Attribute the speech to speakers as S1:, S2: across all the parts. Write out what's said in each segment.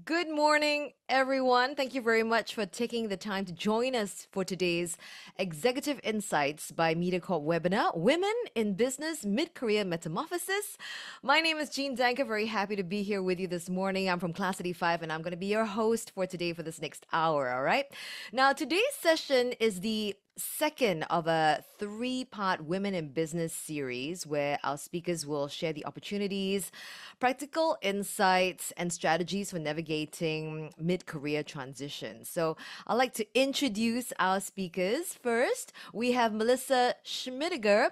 S1: Good morning, everyone. Thank you very much for taking the time to join us for today's Executive Insights by Mediacorp webinar, Women in Business Mid-Career Metamorphosis. My name is Jean Danker. Very happy to be here with you this morning. I'm from Class 85 and I'm going to be your host for today for this next hour, all right? Now, today's session is the second of a three-part Women in Business series where our speakers will share the opportunities, practical insights, and strategies for navigating mid-career transition. So I'd like to introduce our speakers. First, we have Melissa Schmidiger,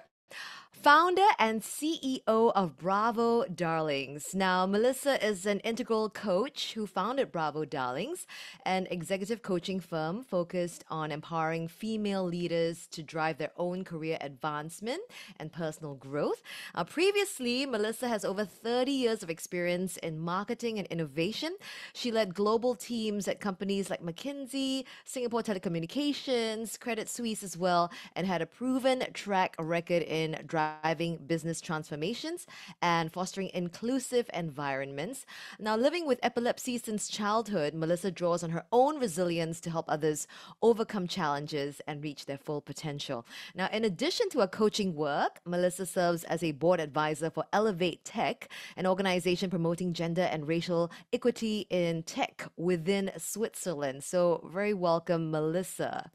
S1: founder and CEO of Bravo Darlings. Now, Melissa is an integral coach who founded Bravo Darlings, an executive coaching firm focused on empowering female leaders to drive their own career advancement and personal growth. Previously, Melissa has over 30 years of experience in marketing and innovation. She led global teams at companies like McKinsey, Singapore Telecommunications, Credit Suisse as well, and had a proven track record in driving business transformations and fostering inclusive environments. Now, living with epilepsy since childhood, Melissa draws on her own resilience to help others overcome challenges and reach their full potential. Now, in addition to her coaching work, Melissa serves as a board advisor for Elevate Tech, an organization promoting gender and racial equity in tech within Switzerland. So, very welcome, Melissa.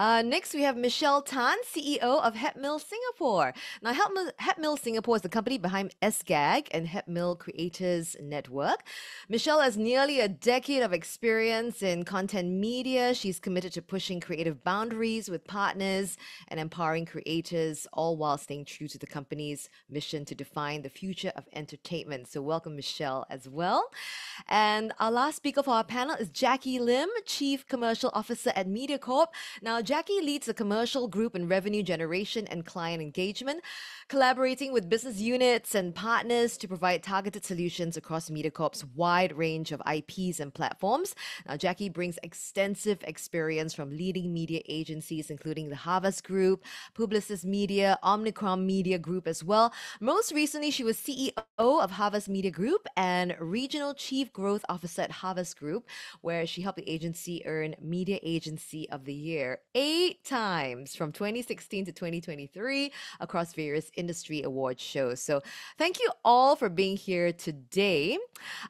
S1: Next, we have Michelle Tan, CEO of Hepmil Singapore. Now, Hepmil Singapore is the company behind SGAG and Hepmil Creators Network. Michelle has nearly a decade of experience in content media. She's committed to pushing creative boundaries with partners and empowering creators, all while staying true to the company's mission to define the future of entertainment. So, welcome, Michelle, as well. And our last speaker for our panel is Jacqui Lim, Chief Commercial Officer at Mediacorp. Now, Jacqui leads the commercial group in revenue generation and client engagement, collaborating with business units and partners to provide targeted solutions across Mediacorp's wide range of IPs and platforms. Now, Jacqui brings extensive experience from leading media agencies, including the Harvest Group, Publicis Media, Omnicom Media Group as well. Most recently, she was CEO of Harvest Media Group and Regional Chief Growth Officer at Harvest Group, where she helped the agency earn Media Agency of the Year 8 times from 2016 to 2023 across various industry award shows. So, thank you all for being here today.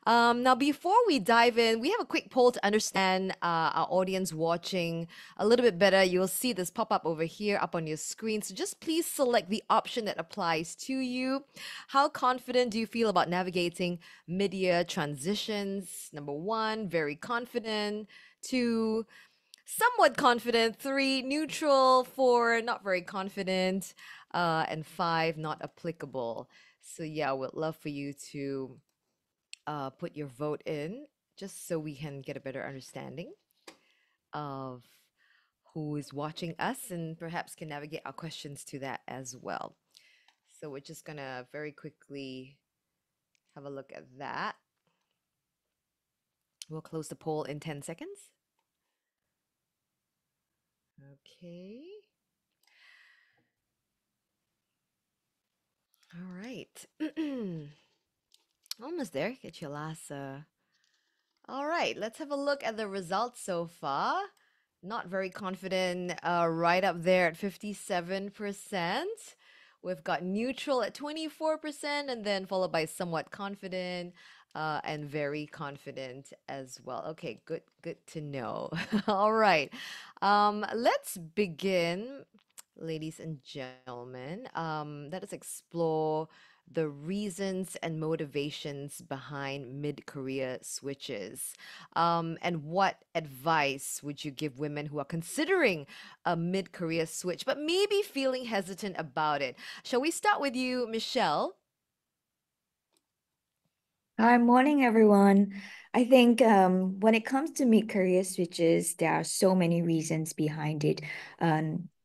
S1: Now, before we dive in, we have a quick poll to understand our audience watching a little bit better. You'll see this pop up over here up on your screen. So, just please select the option that applies to you. How confident do you feel about navigating mid-year transitions? Number one, very confident. Two, somewhat confident. Three, neutral. Four, not very confident. And five, not applicable. So yeah, we'd love for you to put your vote in just so we can get a better understanding of who is watching us and perhaps can navigate our questions to that as well. So we're just gonna very quickly have a look at that. We'll close the poll in 10 seconds. Okay. All right. Almost there. Get your last. All right. Let's have a look at the results so far. Not very confident. Right up there at 57%. We've got neutral at 24%, and then followed by somewhat confident, and very confident as well. Okay, good to know. All right. Let's begin, ladies and gentlemen. Let us explore the reasons and motivations behind mid-career switches. And what advice would you give women who are considering a mid-career switch, but maybe feeling hesitant about it? Shall we start with you, Michelle?
S2: Hi, morning, everyone. I think when it comes to mid-career switches, there are so many reasons behind it.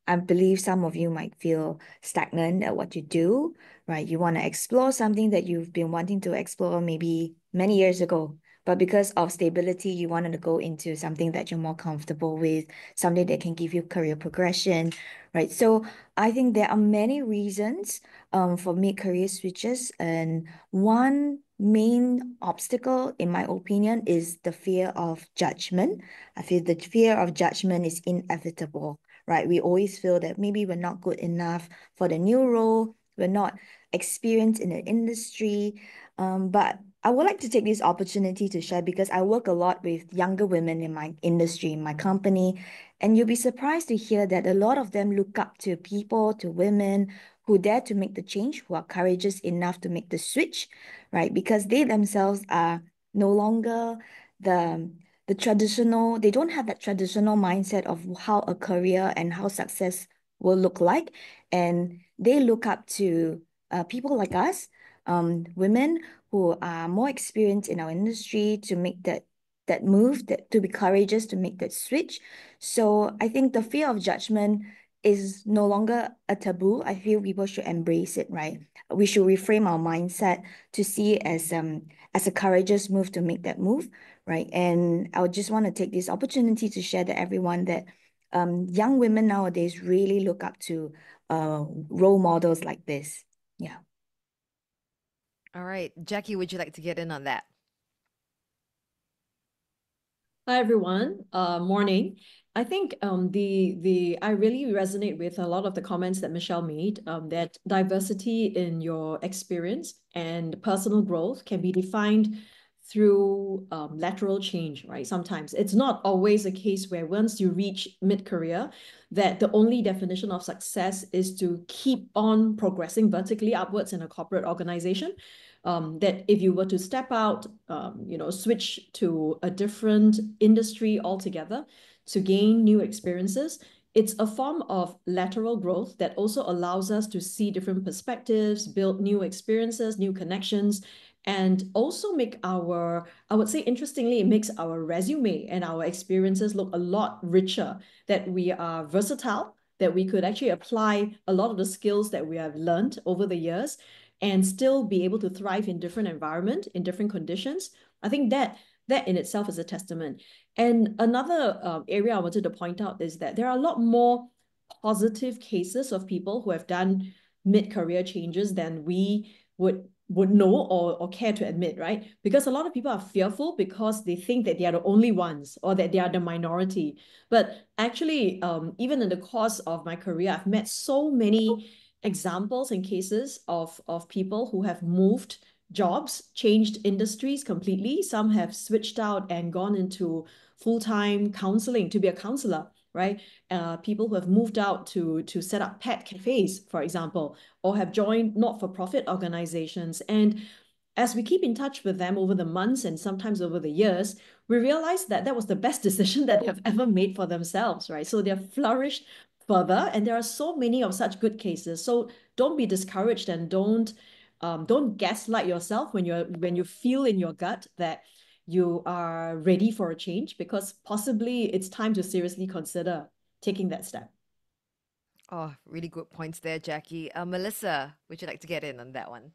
S2: I believe some of you might feel stagnant at what you do, right? You want to explore something that you've been wanting to explore maybe many years ago, but because of stability, you wanted to go into something that you're more comfortable with, something that can give you career progression, right? So I think there are many reasons for mid-career switches, and one main obstacle, in my opinion, is the fear of judgment. I feel the fear of judgment is inevitable, right? We always feel that maybe we're not good enough for the new role, we're not experienced in the industry. But I would like to take this opportunity to share because I work a lot with younger women in my industry, in my company, and you'll be surprised to hear that a lot of them look up to people, to women who dare to make the change, who are courageous enough to make the switch, right? Because they themselves are no longer the the traditional, they don't have that traditional mindset of how a career and how success will look like. And they look up to people like us, women who are more experienced in our industry to make that move, that to be courageous to make that switch. So I think the fear of judgment is no longer a taboo. I feel people should embrace it, right? We should reframe our mindset to see it as a courageous move to make that move, right? And I would just want to take this opportunity to share to everyone that young women nowadays really look up to role models like this. Yeah.
S1: All right, Jacqui, would you like to get in on that?
S3: Hi everyone. Morning. I think the I really resonate with a lot of the comments that Michelle made. That diversity in your experience and personal growth can be defined through lateral change, right? Sometimes it's not always a case where once you reach mid-career, that the only definition of success is to keep on progressing vertically upwards in a corporate organization. That if you were to step out, switch to a different industry altogether to gain new experiences, it's a form of lateral growth that also allows us to see different perspectives, build new experiences, new connections, and also make I would say interestingly, it makes our resume and our experiences look a lot richer, that we are versatile, that we could actually apply a lot of the skills that we have learned over the years and still be able to thrive in different environment, in different conditions. I think that in itself is a testament. And another area I wanted to point out is that there are a lot more positive cases of people who have done mid-career changes than we would know or care to admit, right? Because a lot of people are fearful because they think that they are the only ones or that they are the minority. But actually, even in the course of my career, I've met so many examples and cases of people who have moved jobs, changed industries completely. Some have switched out and gone into full-time counseling to be a counselor, right? People who have moved out to set up pet cafes, for example, or have joined not-for-profit organizations. And as we keep in touch with them over the months and sometimes over the years, we realize that that was the best decision that they have ever made for themselves, right? So they've flourished further, and there are so many of such good cases. So don't be discouraged and don't gaslight yourself when you feel in your gut that you are ready for a change, because possibly it's time to seriously consider taking that step.
S1: Oh, really good points there, Jacqui. Melissa, would you like to get in on that one?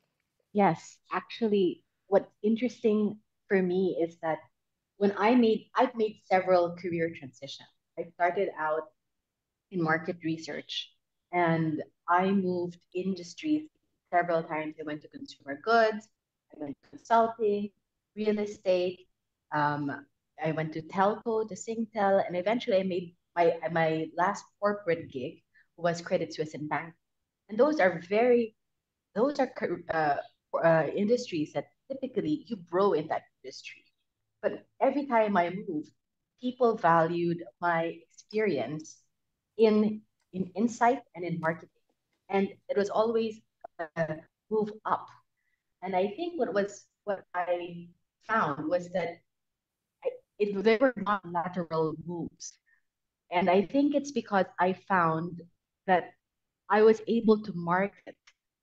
S4: Yes, actually, what's interesting for me is that I've made several career transitions. I started out in market research and I moved industries several times. I went to consumer goods, I went to consulting, real estate, um, I went to telco, to Singtel, and eventually I made my last corporate gig was Credit Suisse and Bank. And those are industries that typically you grow in that industry. But every time I moved, people valued my experience in insight and in marketing, and it was always a move up. And I think what I found was that they were not lateral moves, and I think it's because I found that I was able to market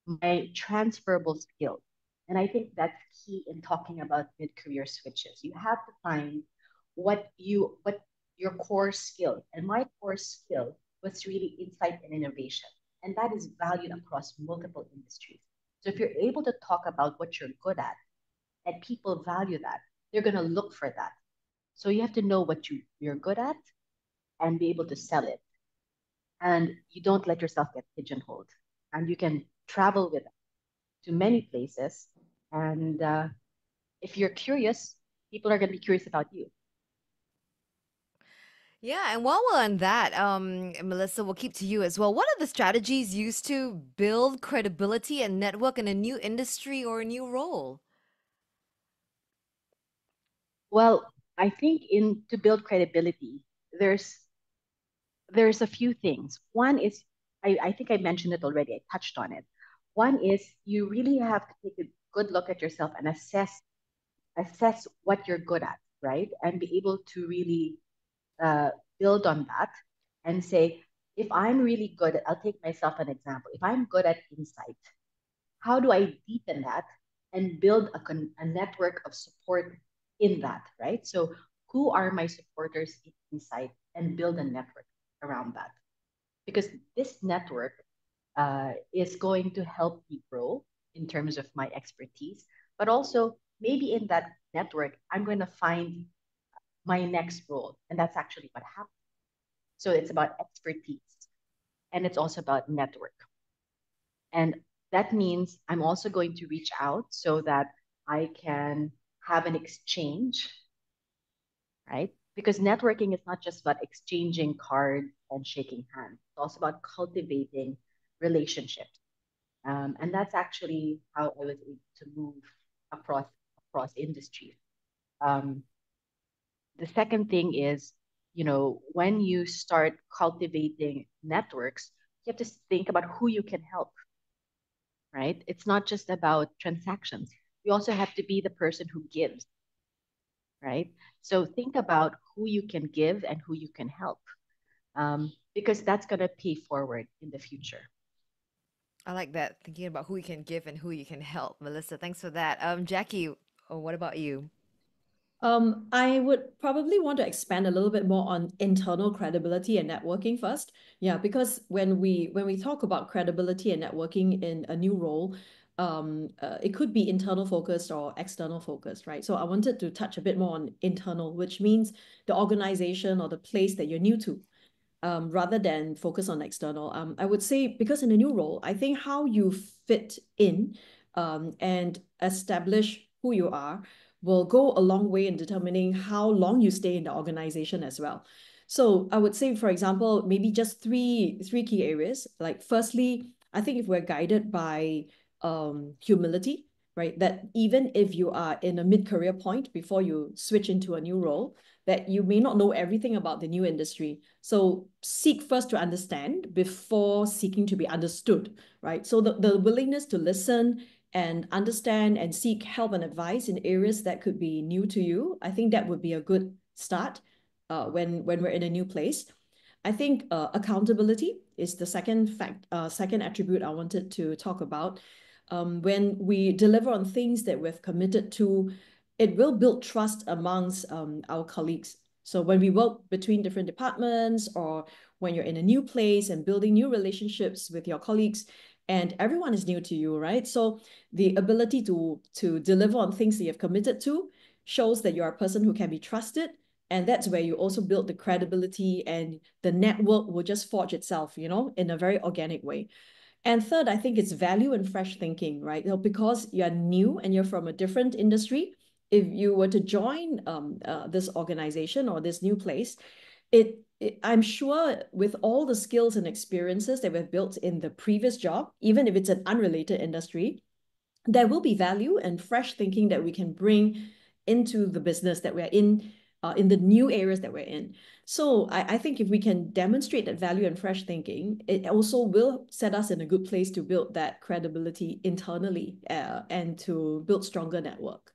S4: my transferable skills. And I think that's key in talking about mid-career switches. You have to find what your core skill. And my core skill was really insight and innovation. And that is valued across multiple industries. So if you're able to talk about what you're good at and people value that, they're going to look for that. So you have to know what you're good at and be able to sell it. And you don't let yourself get pigeonholed. And you can travel with to many places and if you're curious, people are going to be curious about you.
S1: Yeah, and while we're on that, Melissa, we'll keep to you as well. What are the strategies used to build credibility and network in a new industry or a new role?
S4: Well, I think in to build credibility, there's there's a few things. One is, I think I mentioned it already, I touched on it. One is you really have to take a good look at yourself and assess what you're good at, right? And be able to really uh, build on that and say, if I'm really good, I'll take myself an example. If I'm good at insight, how do I deepen that and build a network of support in that, right? So, who are my supporters in insight and build a network around that? Because this network is going to help me grow in terms of my expertise, but also maybe in that network, I'm going to find my next role. And that's actually what happened. So it's about expertise and it's also about network. And that means I'm also going to reach out so that I can have an exchange, right? Because networking is not just about exchanging cards and shaking hands, it's also about cultivating relationships. And that's actually how I was able to move across industries. Um, the second thing is, when you start cultivating networks, you have to think about who you can help, right? It's not just about transactions. You also have to be the person who gives, right? So think about who you can give and who you can help, because that's going to pay forward in the future.
S1: I like that, thinking about who you can give and who you can help. Melissa, thanks for that. Jacqui, what about you?
S3: I would probably want to expand a little bit more on internal credibility and networking first. Yeah, because when we talk about credibility and networking in a new role, it could be internal focused or external focused, right? So I wanted to touch a bit more on internal, which means the organization or the place that you're new to. Rather than focus on external. I would say because in a new role, I think how you fit in and establish who you are will go a long way in determining how long you stay in the organization as well. So I would say, for example, maybe just three key areas. Like firstly, I think if we're guided by humility, right? That even if you are in a mid-career point before you switch into a new role, that you may not know everything about the new industry. So seek first to understand before seeking to be understood, right? So the willingness to listen and understand and seek help and advice in areas that could be new to you, I think that would be a good start when we're in a new place. I think accountability is the second attribute I wanted to talk about. When we deliver on things that we've committed to, it will build trust amongst our colleagues. So when we work between different departments or when you're in a new place and building new relationships with your colleagues, and everyone is new to you, right? So the ability to deliver on things that you've committed to shows that you're a person who can be trusted. And that's where you also build the credibility and the network will just forge itself, in a very organic way. And third, I think it's value and fresh thinking, right? Because you're new and you're from a different industry, if you were to join this organization or this new place, I'm sure with all the skills and experiences that we've built in the previous job, even if it's an unrelated industry, there will be value and fresh thinking that we can bring into the business that we're in the new areas that we're in. So I think if we can demonstrate that value and fresh thinking, it also will set us in a good place to build that credibility internally and to build stronger network.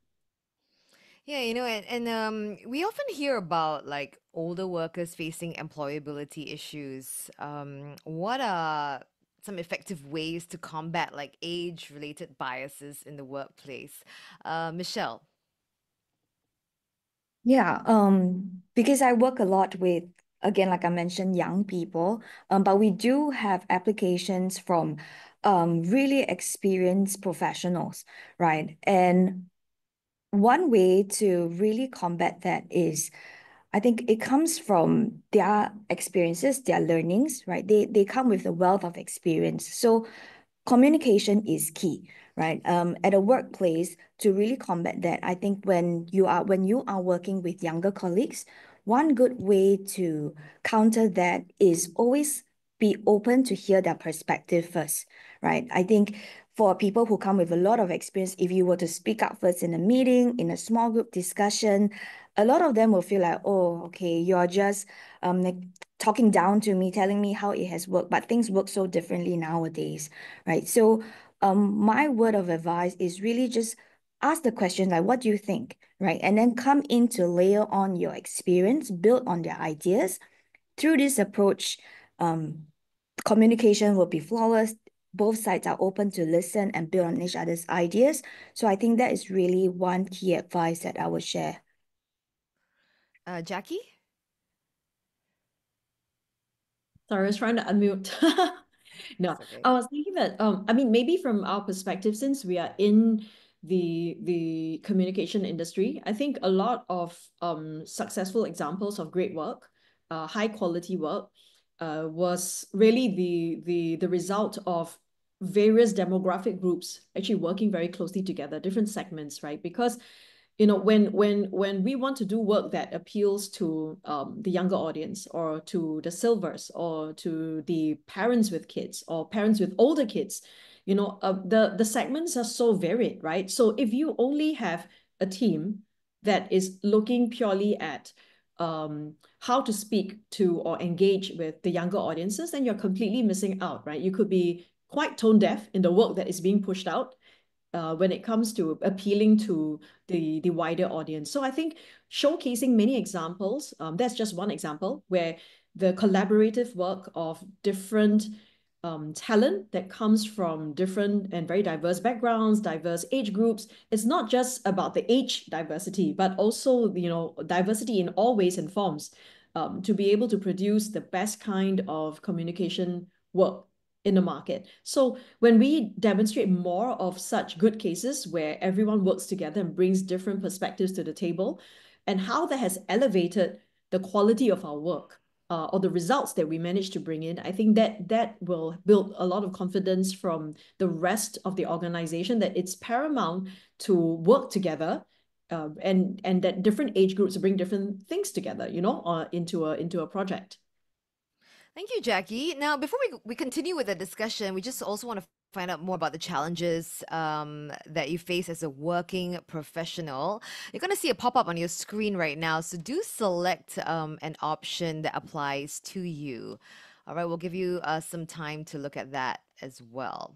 S1: Yeah, and we often hear about like older workers facing employability issues. What are some effective ways to combat like age-related biases in the workplace? Michelle.
S2: Yeah, because I work a lot with, again, like I mentioned, young people, but we do have applications from really experienced professionals, right? And one way to really combat that is, I think it comes from their experiences, their learnings, right? They come with a wealth of experience. So communication is key, right? At a workplace, to really combat that, I think when you are working with younger colleagues, one good way to counter that is always be open to hear their perspective first, right? I think for people who come with a lot of experience, if you were to speak up first in a meeting, in a small group discussion, a lot of them will feel like, oh, okay, you're just like talking down to me, telling me how it has worked, but things work so differently nowadays, right? So, my word of advice is really just ask the question like, what do you think, right? And then come in to layer on your experience, build on their ideas. Through this approach, um, communication will be flawless. Both sides are open to listen and build on each other's ideas. So I think that is really one key advice that I would share.
S1: Jacqui?
S3: Sorry, I was trying to unmute. No,
S1: It's okay.
S3: I was thinking that I mean, maybe from our perspective, since we are in the communication industry, I think a lot of successful examples of great work, high quality work, was really the result of various demographic groups actually working very closely together, different segments, right? Because when we want to do work that appeals to the younger audience, or to the silvers, or to the parents with kids, or parents with older kids, the segments are so varied, right? So if you only have a team that is looking purely at how to speak to or engage with the younger audiences, then you're completely missing out, right? You could be quite tone deaf in the work that is being pushed out when it comes to appealing to the wider audience. So I think showcasing many examples, that's just one example where the collaborative work of different talent that comes from different and very diverse backgrounds, diverse age groups. It's not just about the age diversity, but also, diversity in all ways and forms, to be able to produce the best kind of communication work in the market. So when we demonstrate more of such good cases where everyone works together and brings different perspectives to the table, and how that has elevated the quality of our work, or the results that we manage to bring in, I think that will build a lot of confidence from the rest of the organization that it's paramount to work together, and that different age groups bring different things together, into a project.
S1: Thank you, Jacqui. Now, before we continue with the discussion, we just also want to find out more about the challenges that you face as a working professional. You're going to see a pop up on your screen right now. So do select an option that applies to you. All right, we'll give you some time to look at that as well.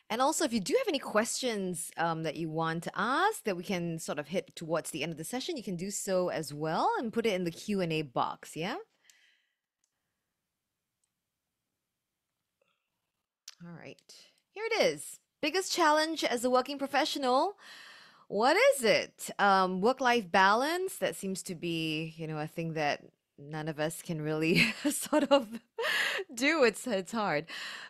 S1: And also, if you do have any questions that you want to ask that we can sort of hit towards the end of the session, you can do so as well and put it in the Q&A box, yeah? All right, here it is. Biggest challenge as a working professional. What is it? Work-life balance. That seems to be, a thing that none of us can really sort of do. It's hard.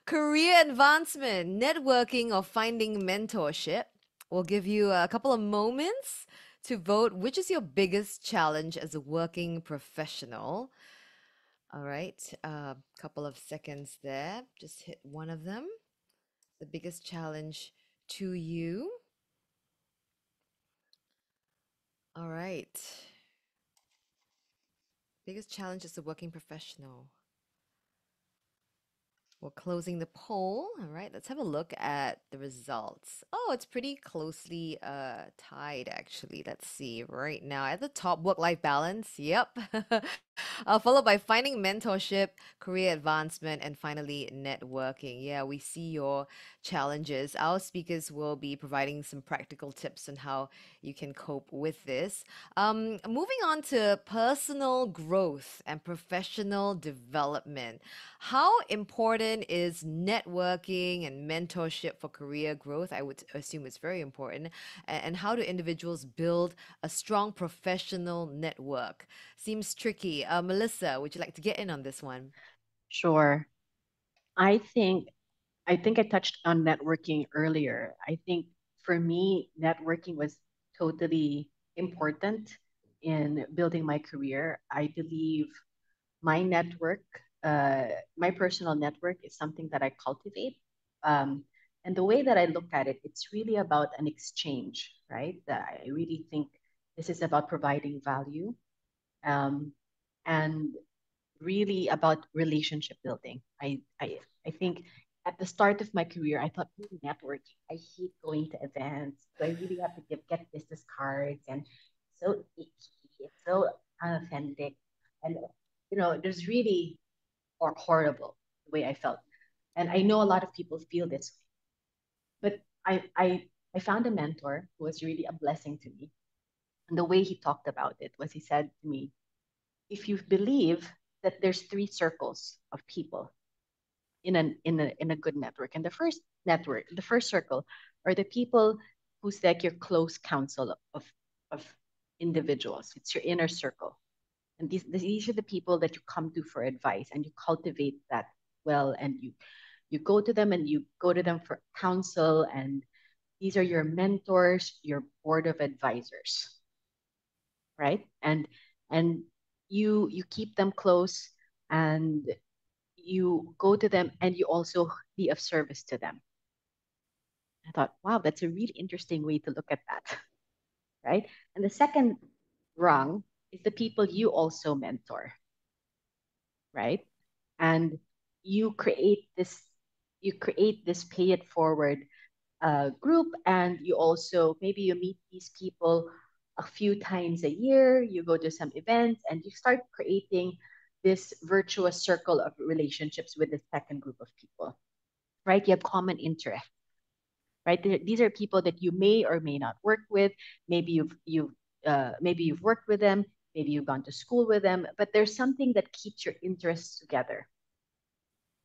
S1: Career advancement, networking, or finding mentorship. We'll give you a couple of moments to vote. Which is your biggest challenge as a working professional? All right, a couple of seconds there. Just hit one of them. The biggest challenge to you. All right. Biggest challenge as a working professional. We're closing the poll. All right, let's have a look at the results. Oh, it's pretty closely tied, actually. Let's see right now. At the top, work-life balance. Yep. Followed by finding mentorship, career advancement, and finally networking. Yeah, we see your challenges. Our speakers will be providing some practical tips on how you can cope with this. Moving on to personal growth and professional development. How important is networking and mentorship for career growth? I would assume it's very important. And how do individuals build a strong professional network? Seems tricky. Melissa, would you like to get in on this one?
S4: Sure. I think I think I touched on networking earlier. I think for me, networking was totally important in building my career. I believe my network my personal network is something that I cultivate. Um, and the way that I look at it, it's really about an exchange, right? That I really think this is about providing value, um, and really about relationship building. I think at the start of my career, I thought, networking. I hate going to events. So I really have to get business cards, and so icky, it's so unauthentic, and there's really or horrible the way I felt. And I know a lot of people feel this way, but I found a mentor who was really a blessing to me. And the way he talked about it was, he said to me, if you believe that there's three circles of people in a good network, and the first circle are the people who's like your close counsel of individuals. It's your inner circle. And these are the people that you come to for advice, and you cultivate that well, and you go to them, and you go to them for counsel, and these are your mentors, your board of advisors, right? And you keep them close, and you go to them, and you also be of service to them. I thought, wow, that's a really interesting way to look at that, right? And the second rung is the people you also mentor, right? And you create this pay it forward group, and you also, maybe you meet these people a few times a year, you go to some events, and you start creating this virtuous circle of relationships with the second group of people, right? You have common interests, right? These are people that you may or may not work with. Maybe you've worked with them, maybe you've gone to school with them, but there's something that keeps your interests together.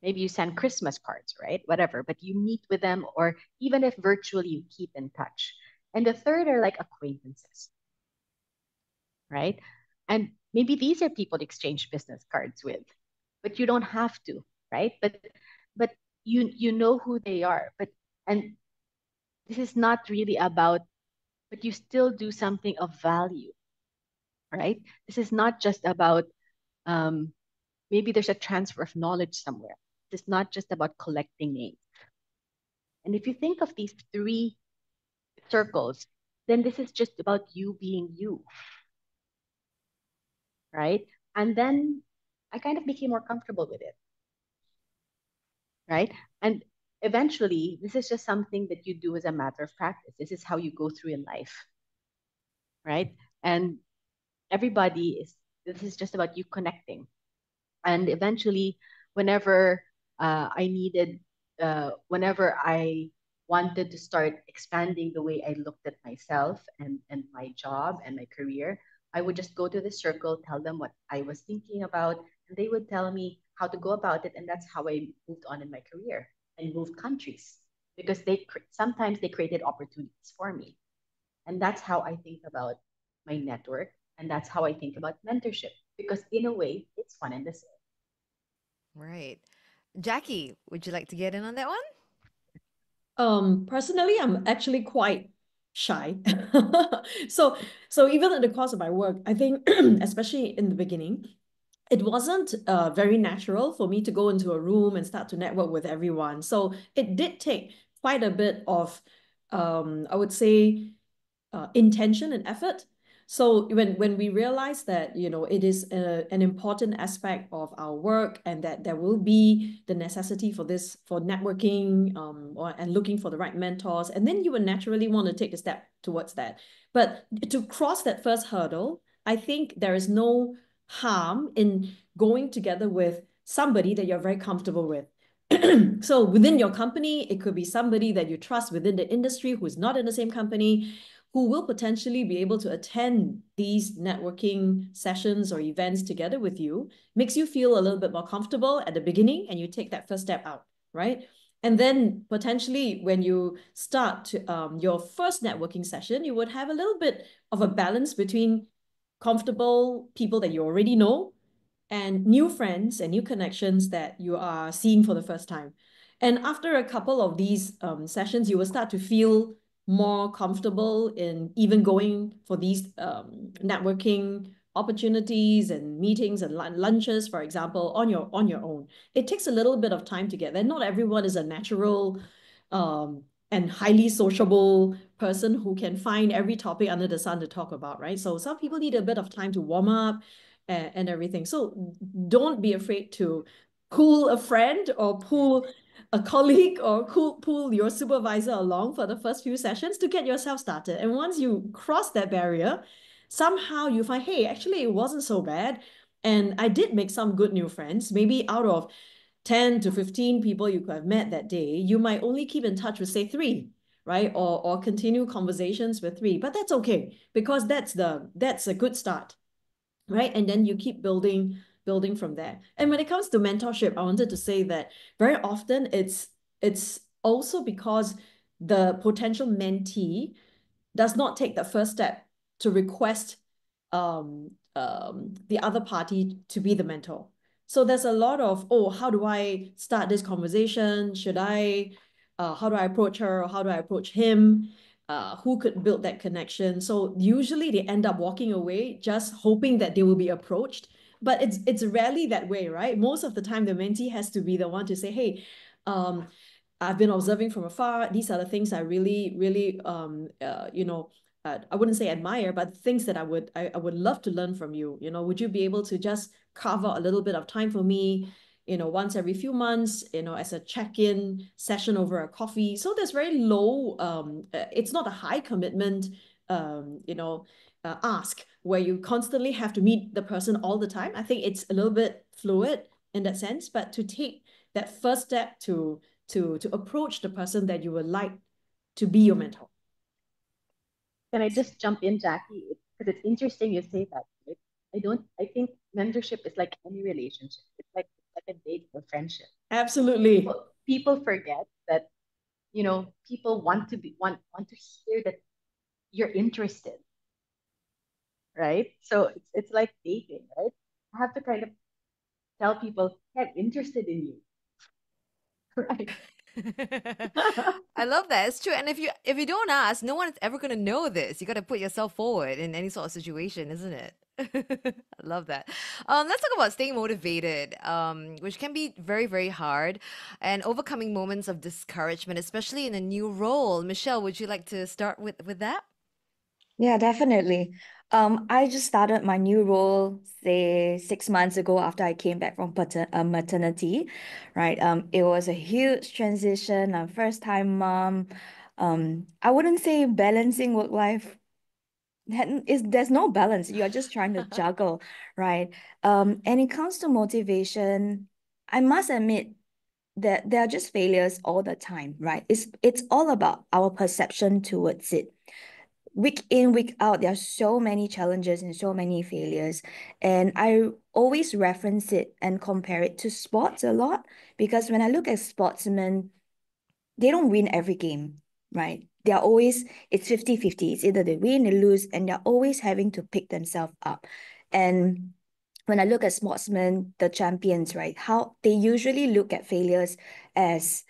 S4: Maybe you send Christmas cards, right? Whatever, but you meet with them, or even if virtually, you keep in touch. And the third are like acquaintances, right? And maybe these are people to exchange business cards with, but you don't have to, right? But you know who they are. And this is not really about, but you still do something of value, right? This is not just about, um, maybe there's a transfer of knowledge somewhere. It's not just about collecting names. And if you think of these three circles, then this is just about you being you, right? And then I kind of became more comfortable with it, right? And eventually, this is just something that you do as a matter of practice. This is how you go through in life, right? And this is just about you connecting. And eventually, whenever I needed, whenever I wanted to start expanding the way I looked at myself and my job and my career, I would just go to the circle, tell them what I was thinking about, and they would tell me how to go about it. And that's how I moved on in my career and moved countries, because sometimes they created opportunities for me. And that's how I think about my network. And that's how I think about mentorship, because in a way, it's fun and the same.
S1: Right. Jackie, would you like to get in on that one?
S3: Personally, I'm actually quite shy. So even in the course of my work, I think, especially in the beginning, it wasn't very natural for me to go into a room and start to network with everyone. So it did take quite a bit of, I would say, intention and effort. So when we realize that, it is an important aspect of our work, and that there will be the necessity for networking, and looking for the right mentors, and then you will naturally want to take a step towards that. But to cross that first hurdle, I think there is no harm in going together with somebody that you're very comfortable with. So within your company, it could be somebody that you trust within the industry who's not in the same company, who will potentially be able to attend these networking sessions or events together with you, makes you feel a little bit more comfortable at the beginning, and you take that first step out, right? And then potentially when you start your first networking session, you would have a little bit of a balance between comfortable people that you already know and new friends and new connections that you are seeing for the first time. And after a couple of these sessions, you will start to feel more comfortable in even going for these networking opportunities and meetings and lunches, for example, on your own. It takes a little bit of time to get there. Not everyone is a natural and highly sociable person who can find every topic under the sun to talk about, right? So some people need a bit of time to warm up and everything. So don't be afraid to pull a friend or pull a colleague or pull your supervisor along for the first few sessions to get yourself started. And once you cross that barrier, somehow you find, hey, actually it wasn't so bad. And I did make some good new friends. Maybe out of 10 to 15 people you could have met that day, you might only keep in touch with, say, 3, right? Or continue conversations with 3. But that's okay, because that's a good start, right? And then you keep building from there. And when it comes to mentorship, I wanted to say that very often it's also because the potential mentee does not take the first step to request the other party to be the mentor. So there's a lot of, oh, how do I start this conversation? How do I approach her? Or how do I approach him? Who could build that connection? So usually they end up walking away just hoping that they will be approached. But it's rarely that way, right? Most of the time, the mentee has to be the one to say, hey, I've been observing from afar. These are the things I really, really, I wouldn't say admire, but things that I would love to learn from you. Would you be able to just carve out a little bit of time for me, once every few months, as a check-in session over a coffee? So there's very low, it's not a high commitment, ask where you constantly have to meet the person all the time. I think it's a little bit fluid in that sense, but to take that first step to approach the person that you would like to be your mentor.
S4: Can I just jump in, Jackie? Because it's interesting you say that, right? I think mentorship is like any relationship. It's like a date for friendship.
S3: Absolutely.
S4: People forget that, people want to hear that you're interested, right? So it's like dating, right? I have to kind of tell people, hey, I'm interested in you. Right.
S1: I love that. It's true. And if you don't ask, no one's ever gonna know this. You gotta put yourself forward in any sort of situation, isn't it? I love that. Let's talk about staying motivated, which can be very, very hard, and overcoming moments of discouragement, especially in a new role. Michelle, would you like to start with that?
S2: Yeah, definitely. I just started my new role, say 6 months ago after I came back from maternity, right? It was a huge transition. I'm first time mom. I wouldn't say balancing work life. There's no balance. You're just trying to juggle, right? And it comes to motivation, I must admit that there are just failures all the time, right? It's all about our perception towards it. Week in, week out, there are so many challenges and so many failures. And I always reference it and compare it to sports a lot, because when I look at sportsmen, they don't win every game, right? It's 50-50. It's either they win, they lose, and they're always having to pick themselves up. And when I look at sportsmen, the champions, right, how they usually look at failures as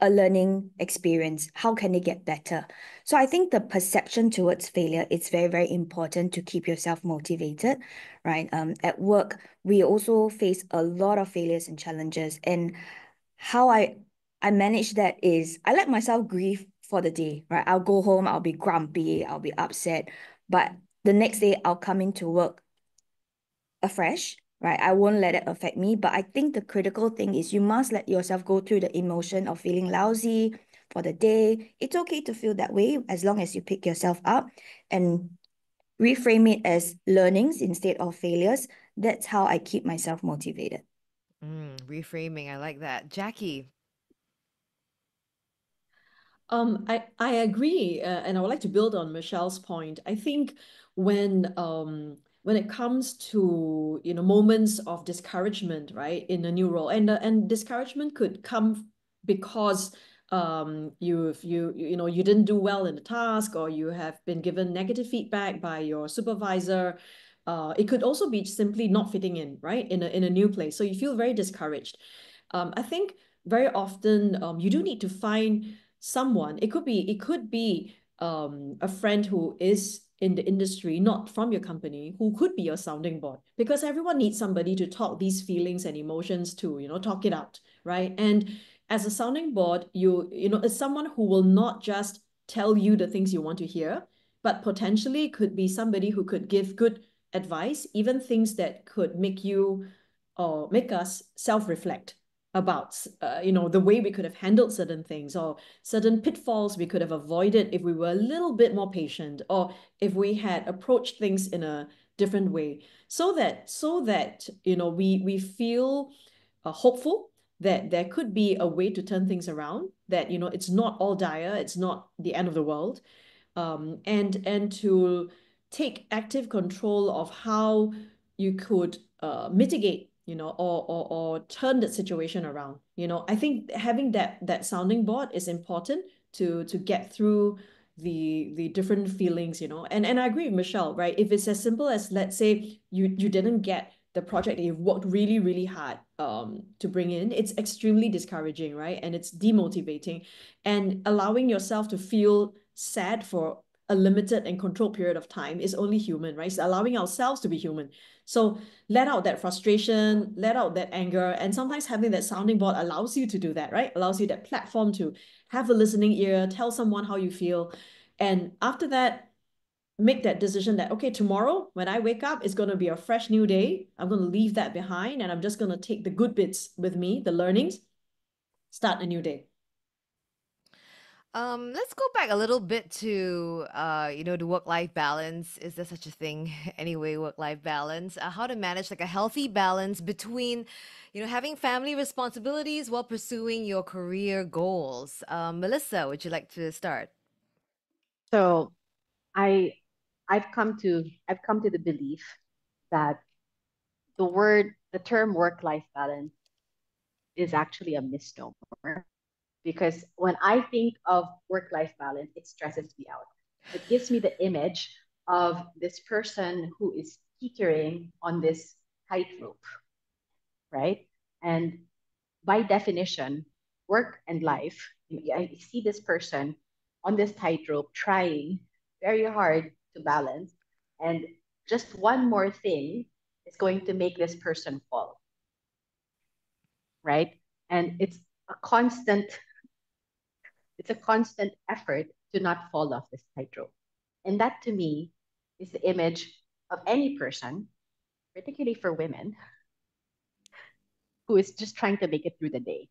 S2: a learning experience. How can they get better? So I think the perception towards failure is very, very important to keep yourself motivated, right? At work, we also face a lot of failures and challenges. And how I manage that is I let myself grieve for the day, right? I'll go home, I'll be grumpy, I'll be upset, but the next day I'll come into work afresh, right? I won't let it affect me. But I think the critical thing is you must let yourself go through the emotion of feeling lousy for the day. It's okay to feel that way as long as you pick yourself up and reframe it as learnings instead of failures. That's how I keep myself motivated.
S1: Reframing. I like that. Jackie.
S3: I agree, and I would like to build on Michelle's point. I think when it comes to moments of discouragement, right, in a new role, and discouragement could come because you didn't do well in the task, or you have been given negative feedback by your supervisor. It could also be simply not fitting in, right, in a new place. So you feel very discouraged. I think very often you do need to find someone. It could be a friend who is in the industry, not from your company, who could be your sounding board, because everyone needs somebody to talk these feelings and emotions to, talk it out, right? And as a sounding board, it's someone who will not just tell you the things you want to hear, but potentially could be somebody who could give good advice, even things that could make you or make us self-reflect about the way we could have handled certain things, or certain pitfalls we could have avoided if we were a little bit more patient, or if we had approached things in a different way, so that we feel hopeful that there could be a way to turn things around, that it's not all dire, it's not the end of the world, and to take active control of how you could mitigate, or turn that situation around. I think having that sounding board is important to get through the different feelings, and I agree with Michelle, right? If it's as simple as, let's say, you didn't get the project that you've worked really, really hard to bring in, it's extremely discouraging, right? And it's demotivating, and allowing yourself to feel sad for a limited and controlled period of time is only human, right? It's allowing ourselves to be human. So let out that frustration, let out that anger, and sometimes having that sounding board allows you to do that, right? Allows you that platform to have a listening ear, tell someone how you feel, and after that, make that decision that, okay, tomorrow when I wake up, it's going to be a fresh new day. I'm going to leave that behind, and I'm just going to take the good bits with me, the learnings, start a new day.
S1: Let's go back a little bit to the work-life balance. Is there such a thing anyway, work-life balance? How to manage like a healthy balance between, having family responsibilities while pursuing your career goals. Melissa, would you like to start?
S4: So I I've come to the belief that the term work-life balance is actually a misnomer, because when I think of work-life balance, it stresses me out. It gives me the image of this person who is teetering on this tightrope, right? And by definition, work and life, I see this person on this tightrope trying very hard to balance, and just one more thing is going to make this person fall, right? And it's a constant effort to not fall off this tightrope. And that to me is the image of any person, particularly for women, who is just trying to make it through the day.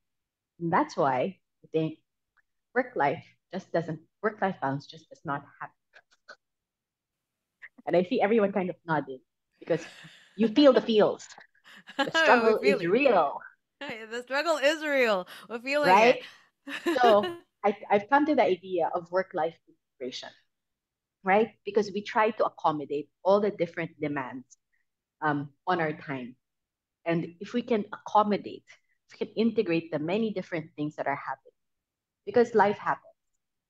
S4: And that's why I think work life balance just does not happen. And I see everyone kind of nodding because you feel the feels. The
S1: We're
S4: struggle is
S1: feeling
S4: real,
S1: the struggle is real. We're feeling it.
S4: right? So I've come to the idea of work-life integration, right? Because we try to accommodate all the different demands on our time. And if we can accommodate, if we can integrate the many different things that are happening, because life happens,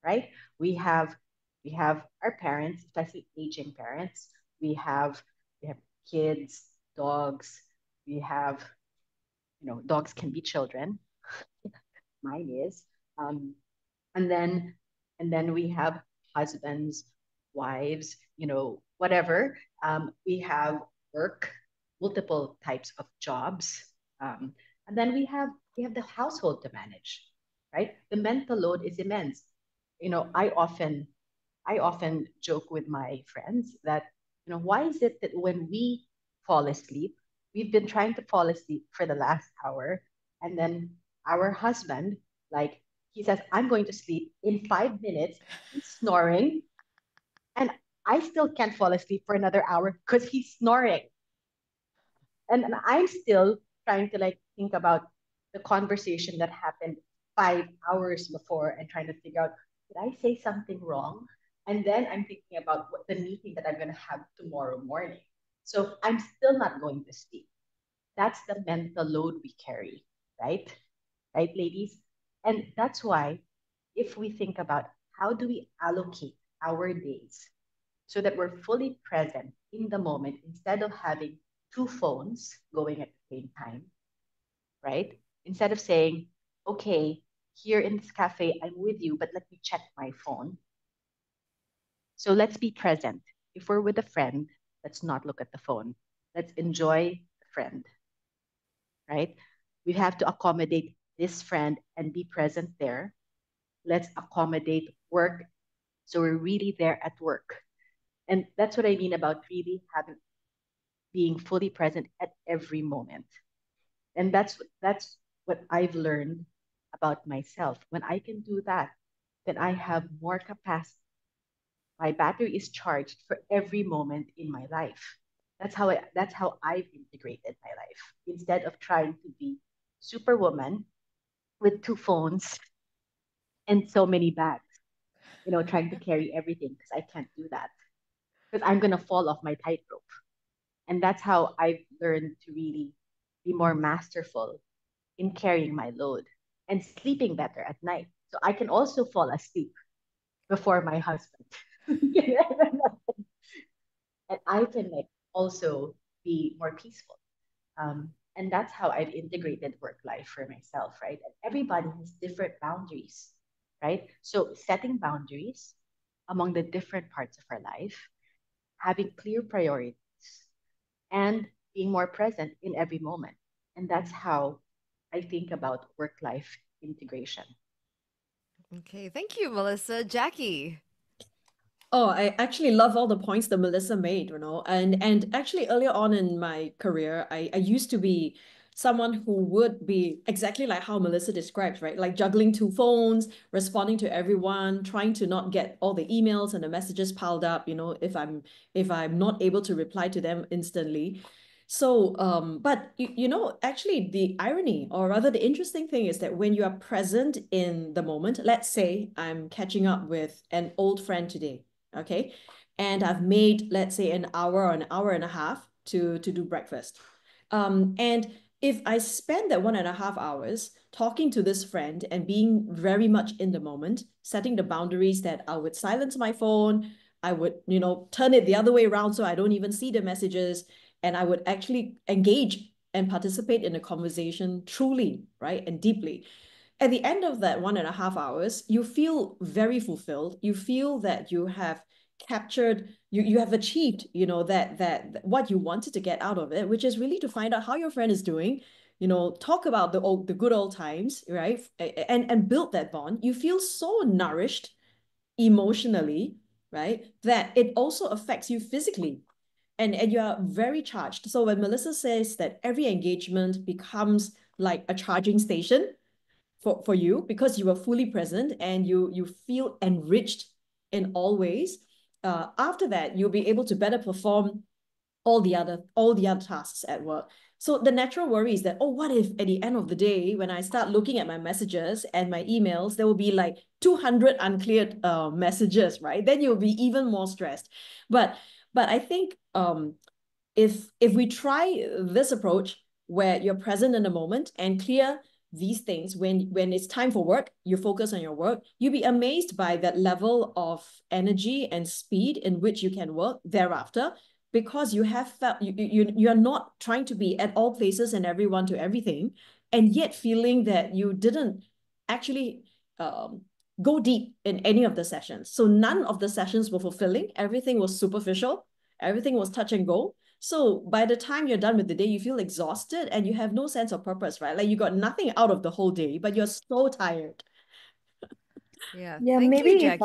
S4: right? We have we have our parents, especially aging parents. We have kids, dogs. We have, dogs can be children. Mine is. Um, and then we have husbands, wives, whatever. We have work, multiple types of jobs. And then we have the household to manage, right? The mental load is immense. I often joke with my friends that, why is it that when we fall asleep, we've been trying to fall asleep for the last hour, and then our husband, like, he says, I'm going to sleep in 5 minutes, he's snoring, and I still can't fall asleep for another hour because he's snoring. And I'm still trying to like think about the conversation that happened 5 hours before and trying to figure out, did I say something wrong? And then I'm thinking about what the meeting that I'm going to have tomorrow morning. So I'm still not going to sleep. That's the mental load we carry, right? Right, ladies? And that's why if we think about how do we allocate our days so that we're fully present in the moment instead of having two phones going at the same time, right? Instead of saying, okay, here in this cafe, I'm with you, but let me check my phone. So let's be present. if we're with a friend, let's not look at the phone. Let's enjoy the friend, right? We have to accommodate this friend and be present there. Let's accommodate work. So we're really there at work. And that's what I mean about really having being fully present at every moment. And that's what I've learned about myself. When I can do that, then I have more capacity. My battery is charged for every moment in my life. That's how I've integrated my life. Instead of trying to be superwoman with two phones and so many bags, trying to carry everything because I can't do that. Because I'm gonna fall off my tightrope. And that's how I've learned to really be more masterful in carrying my load and sleeping better at night. So I can also fall asleep before my husband. And I can like also be more peaceful. And that's how I've integrated work life for myself, right? And everybody has different boundaries, right? So setting boundaries among the different parts of our life, having clear priorities, and being more present in every moment. And that's how I think about work life integration.
S1: Okay, thank you, Melissa. Jackie.
S3: Oh, I actually love all the points that Melissa made, and actually earlier on in my career, I used to be someone who would be exactly like how Melissa describes, right? Like juggling two phones, responding to everyone, trying to not get all the emails and the messages piled up, if I'm not able to reply to them instantly. So, but actually the irony, or rather the interesting thing is that when you are present in the moment, let's say I'm catching up with an old friend today, okay? And I've made, let's say, an hour or an hour and a half to do breakfast. And if I spend that 1.5 hours talking to this friend and being very much in the moment, setting the boundaries that I would silence my phone, I would, turn it the other way around so I don't even see the messages, and I would actually engage and participate in a conversation truly, right, and deeply. At the end of that 1.5 hours, you feel very fulfilled. You feel that you have captured, you have achieved, that what you wanted to get out of it, which is really to find out how your friend is doing, talk about the good old times, right? And build that bond. You feel so nourished emotionally, right? That it also affects you physically. And you are very charged. So when Melissa says that every engagement becomes like a charging station for you because you are fully present and you feel enriched in all ways, after that you'll be able to better perform all the other tasks at work. So the natural worry is that, oh, what if at the end of the day, when I start looking at my messages and my emails, there will be like 200 uncleared messages, right? Then you'll be even more stressed. But I think if we try this approach where you're present in the moment and clear these things, when it's time for work, you focus on your work, you'll be amazed by that level of energy and speed in which you can work thereafter, because you have felt you're not trying to be at all places and everyone to everything, and yet feeling that you didn't actually go deep in any of the sessions. So none of the sessions were fulfilling. Everything was superficial. Everything was touch and go. So by the time you're done with the day, you feel exhausted and you have no sense of purpose, right? Like you got nothing out of the whole day, but you're so tired.
S1: Yeah,
S2: Yeah,
S1: thank you,
S2: maybe
S1: Jackie.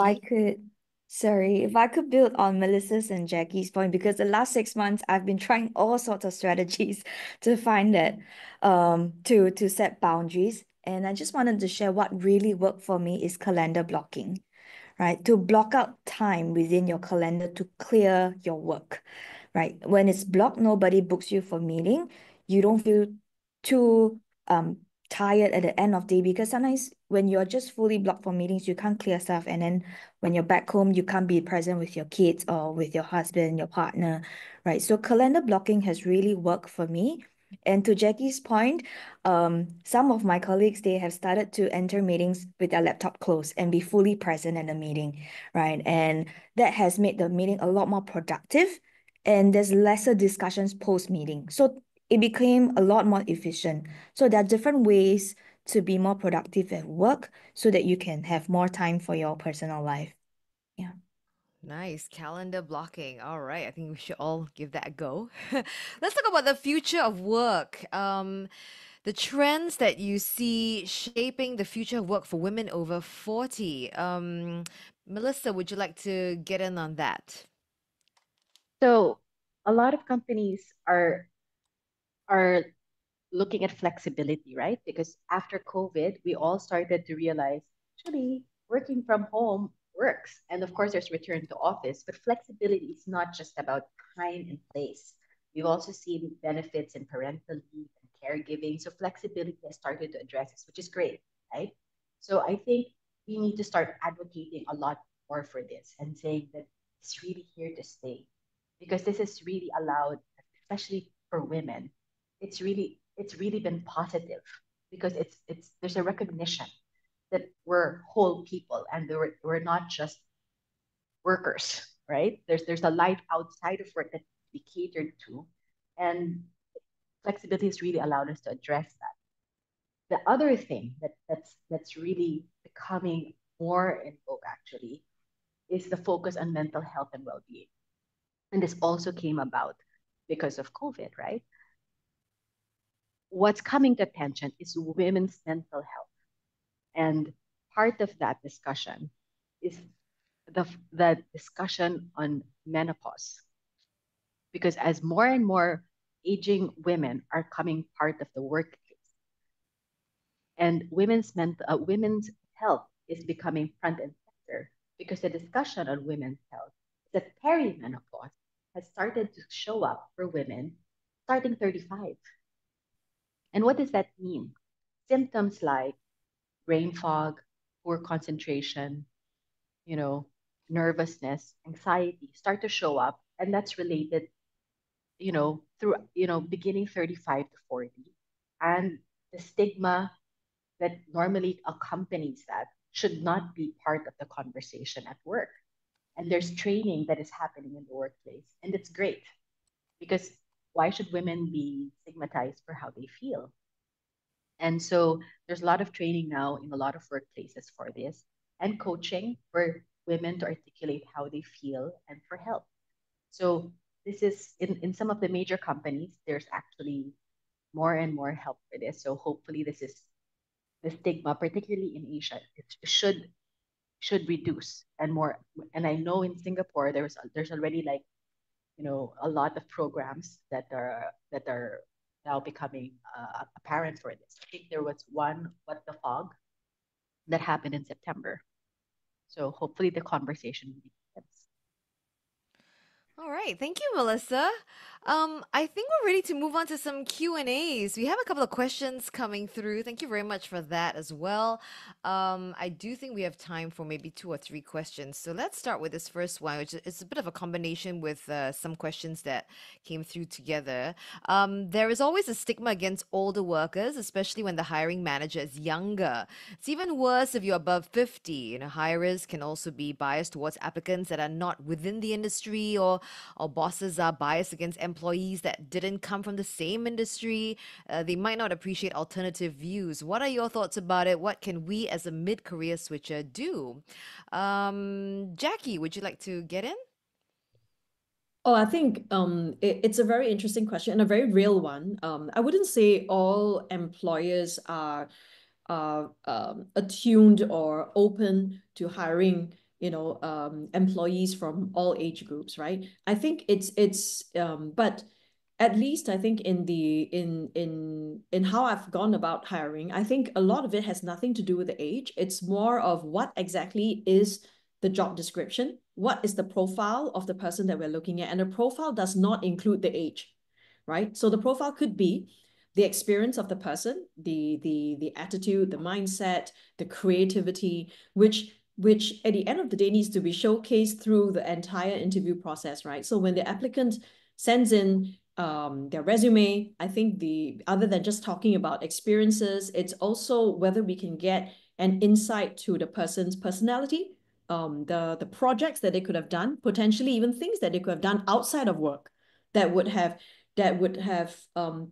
S2: if I could build on Melissa's and Jackie's point, because the last 6 months I've been trying all sorts of strategies to find that, to set boundaries. And I just wanted to share what really worked for me is calendar blocking, right? To block out time within your calendar to clear your work, right? When it's blocked, nobody books you for meeting. You don't feel too tired at the end of the day, because sometimes when you're just fully blocked for meetings, you can't clear stuff. And then when you're back home, you can't be present with your kids or with your husband, your partner, right? So calendar blocking has really worked for me. And to Jackie's point, some of my colleagues, they have started to enter meetings with their laptop closed and be fully present in the meeting, right? And that has made the meeting a lot more productive, and there's lesser discussions post-meeting. So it became a lot more efficient. So there are different ways to be more productive at work so that you can have more time for your personal life. Yeah.
S1: Nice. Calendar blocking. All right. I think we should all give that a go. Let's talk about the future of work. The trends that you see shaping the future of work for women over 40. Melissa, would you like to get in on that?
S4: So a lot of companies are looking at flexibility, right? Because after COVID, we all started to realize actually working from home works. And of course, there's return to office, but flexibility is not just about time and place. We've also seen benefits in parental leave and caregiving. So flexibility has started to address this, which is great, right? So I think we need to start advocating a lot more for this and saying that it's really here to stay because this is really allowed, especially for women, it's really been positive because it's there's a recognition that we're whole people and we're not just workers, right? There's a life outside of work that we catered to, and flexibility has really allowed us to address that. The other thing that's really becoming more in vogue actually is the focus on mental health and well-being, and this also came about because of COVID, right? What's coming to attention is women's mental health. And part of that discussion is the discussion on menopause. Because as more and more aging women are coming part of the workplace, and women's health is becoming front and center, because the discussion on women's health is that perimenopause has started to show up for women starting 35. And what does that mean? Symptoms like brain fog, poor concentration, you know, nervousness, anxiety start to show up. And that's related, through, beginning 35 to 40. And the stigma that normally accompanies that should not be part of the conversation at work. And there's training that is happening in the workplace. And it's great because why should women be stigmatized for how they feel? And so there's a lot of training now in a lot of workplaces for this and coaching for women to articulate how they feel and for help. So this is in some of the major companies, there's actually more and more help for this. So hopefully this is the stigma, particularly in Asia, it should reduce and more. And I know in Singapore there's already like a lot of programs that are now becoming apparent for this. I think there was one, What the Fog, that happened in September. So hopefully the conversation will be intense.
S1: All right, thank you, Melissa. I think we're ready to move on to some Q&As. We have a couple of questions coming through. Thank you very much for that as well. I do think we have time for maybe 2 or 3 questions. So let's start with this first one, which is a bit of a combination with some questions that came through together. There is always a stigma against older workers, especially when the hiring manager is younger. It's even worse if you're above 50. Hirers can also be biased towards applicants that are not within the industry, or bosses are biased against employees that didn't come from the same industry. They might not appreciate alternative views. What are your thoughts about it? What can we as a mid-career switcher do? Jacqui, would you like to get in?
S3: Oh, I think it's a very interesting question and a very real one. I wouldn't say all employers are attuned or open to hiring, employees from all age groups, right? I think but at least I think in how I've gone about hiring, I think a lot of it has nothing to do with the age. It's more of what exactly is the job description, what is the profile of the person that we're looking at, and the profile does not include the age, right? So the profile could be the experience of the person, the attitude, the mindset, the creativity, which at the end of the day needs to be showcased through the entire interview process, right? So when the applicant sends in their resume, I think other than just talking about experiences, it's also whether we can get an insight to the person's personality, the projects that they could have done, potentially even things that they could have done outside of work that would have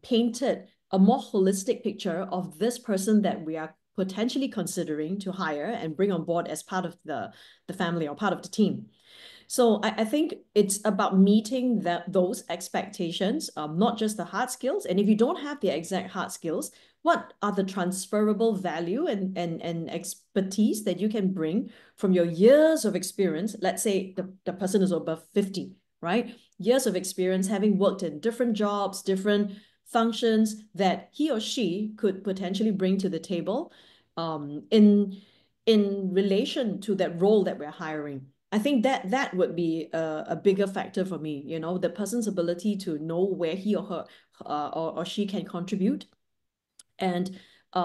S3: painted a more holistic picture of this person that we are potentially considering to hire and bring on board as part of the family or part of the team. So I think it's about meeting those expectations, not just the hard skills. And if you don't have the exact hard skills, what are the transferable value and expertise that you can bring from your years of experience? Let's say the person is above 50, right? Years of experience, having worked in different jobs, different functions that he or she could potentially bring to the table in relation to that role that we're hiring. I think that would be a bigger factor for me, the person's ability to know where he or her or she can contribute. And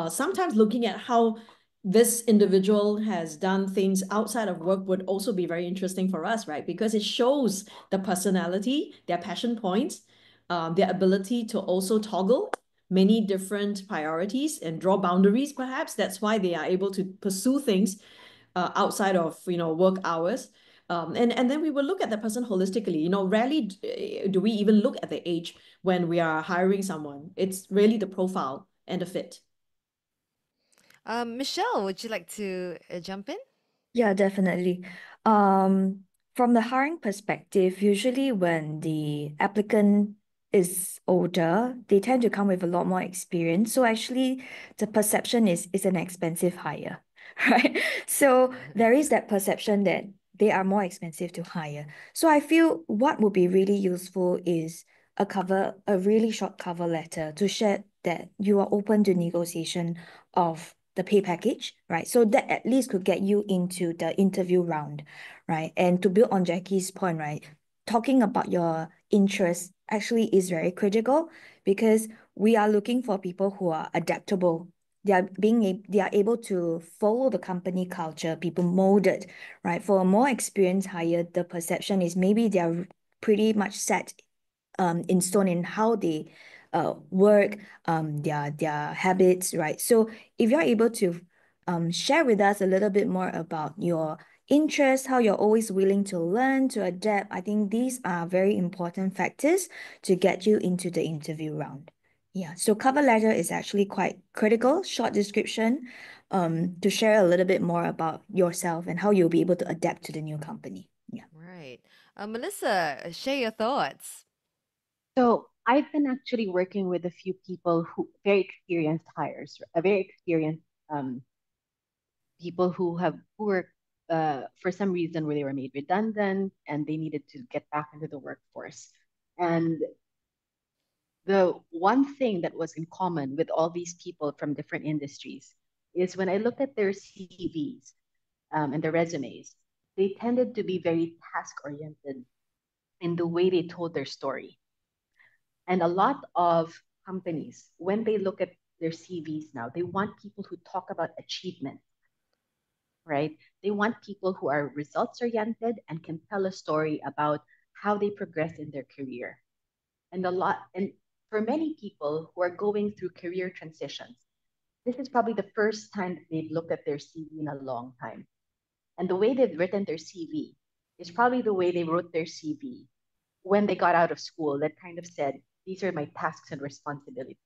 S3: sometimes looking at how this individual has done things outside of work would also be very interesting for us, right? Because it shows the personality, their passion points, their ability to also toggle many different priorities and draw boundaries, perhaps. That's why they are able to pursue things outside of work hours. And then we will look at the person holistically. Rarely do we even look at the age when we are hiring someone. It's really the profile and the fit.
S1: Michelle, would you like to jump in?
S2: Yeah, definitely. From the hiring perspective, usually when the applicant is older, they tend to come with a lot more experience. So actually, the perception is an expensive hire, right? So there is that perception that they are more expensive to hire. So I feel what would be really useful is a really short cover letter to share that you are open to negotiation of the pay package, right? So that at least could get you into the interview round, right? And to build on Jacqui's point, right? Talking about your interests actually is very critical because we are looking for people who are adaptable. They are able to follow the company culture, people molded, right? For a more experienced hire, the perception is maybe they are pretty much set in stone in how they work, their habits, right? So if you're able to share with us a little bit more about your interests, how you're always willing to learn, to adapt, I think these are very important factors to get you into the interview round. Yeah, so cover letter is actually quite critical, short description, to share a little bit more about yourself and how you'll be able to adapt to the new company. Yeah.
S1: Right. Melissa, share your thoughts.
S4: So I've been actually working with a few people who very experienced hires, a very experienced people who were for some reason where they were made redundant and they needed to get back into the workforce. And the one thing that was in common with all these people from different industries is when I looked at their CVs and their resumes, they tended to be very task oriented in the way they told their story. And a lot of companies, when they look at their CVs now, they want people who talk about achievement, right? They want people who are results oriented and can tell a story about how they progress in their career. And for many people who are going through career transitions, this is probably the first time that they've looked at their CV in a long time. And the way they've written their CV is probably the way they wrote their CV when they got out of school that kind of said, these are my tasks and responsibilities.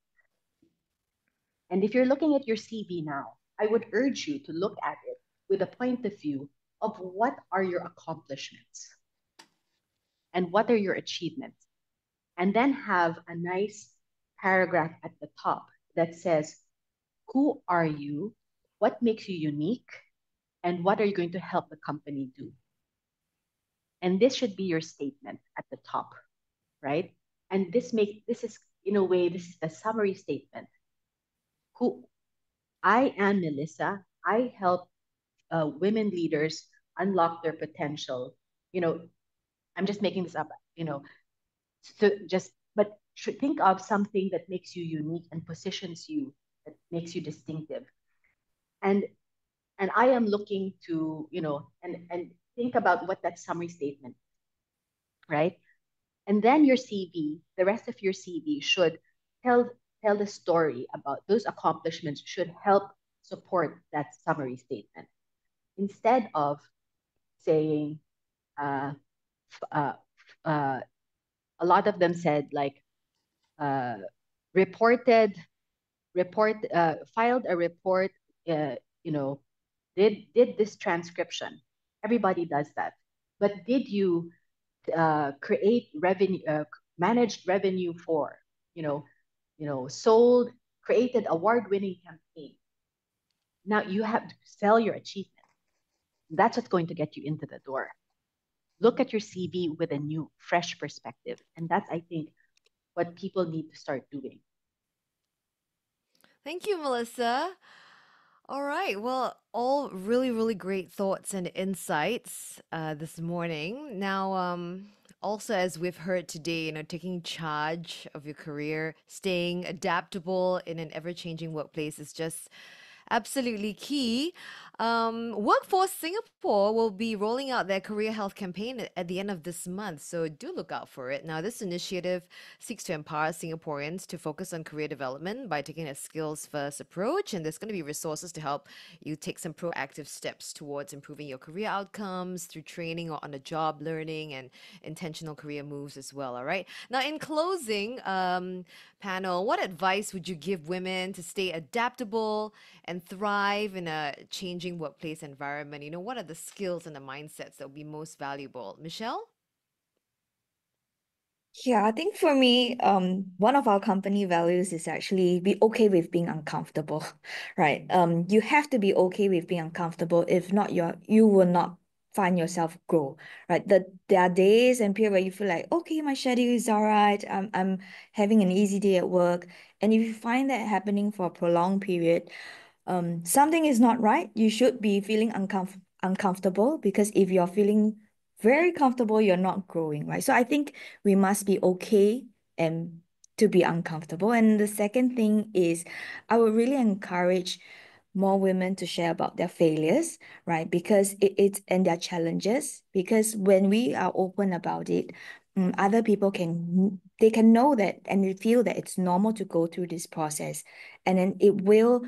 S4: And if you're looking at your CV now, I would urge you to look at it with a point of view of what are your accomplishments and what are your achievements. And then have a nice paragraph at the top that says, who are you? What makes you unique? And what are you going to help the company do? And this should be your statement at the top, right? And this is in a way, this is the summary statement. Who I am Melissa. I help women leaders unlock their potential. I'm just making this up, so but should think of something that makes you unique and positions you, that makes you distinctive. And I am looking to, and think about what that summary statement, right? And then your CV, the rest of your CV should tell tell the story about those accomplishments, should help support that summary statement. Instead of saying, uh, uh, uh, a lot of them said like, uh, reported, filed a report, uh, you know, did this transcription. Everybody does that. but did you create revenue, managed revenue for, sold, created award-winning campaign. Now you have to sell your achievement. That's what's going to get you into the door. Look at your CV with a new, fresh perspective. And that's, I think, what people need to start doing.
S1: Thank you, Melissa. All right. Well, all really, really great thoughts and insights this morning. Now, also as we've heard today, taking charge of your career, staying adaptable in an ever-changing workplace is just absolutely key. Workforce Singapore will be rolling out their career health campaign at the end of this month, so do look out for it. Now, this initiative seeks to empower Singaporeans to focus on career development by taking a skills first approach, and there's going to be resources to help you take some proactive steps towards improving your career outcomes through training or on the job learning and intentional career moves as well. All right. Now, in closing, panel, what advice would you give women to stay adaptable and thrive in a changing workplace environment? What are the skills and the mindsets that will be most valuable? Michelle?
S2: Yeah, I think for me, one of our company values is actually be okay with being uncomfortable, right? You have to be okay with being uncomfortable. If not, you will not find yourself grow, right? There are days and periods where you feel like, okay, my schedule is all right. I'm having an easy day at work. And if you find that happening for a prolonged period, something is not right. You should be feeling uncomfortable, because if you're feeling very comfortable, you're not growing, right? So I think we must be okay and to be uncomfortable. And the second thing is, I would really encourage more women to share about their failures, right? Because it's and their challenges. Because when we are open about it, other people can know that, and they feel that it's normal to go through this process, and then it will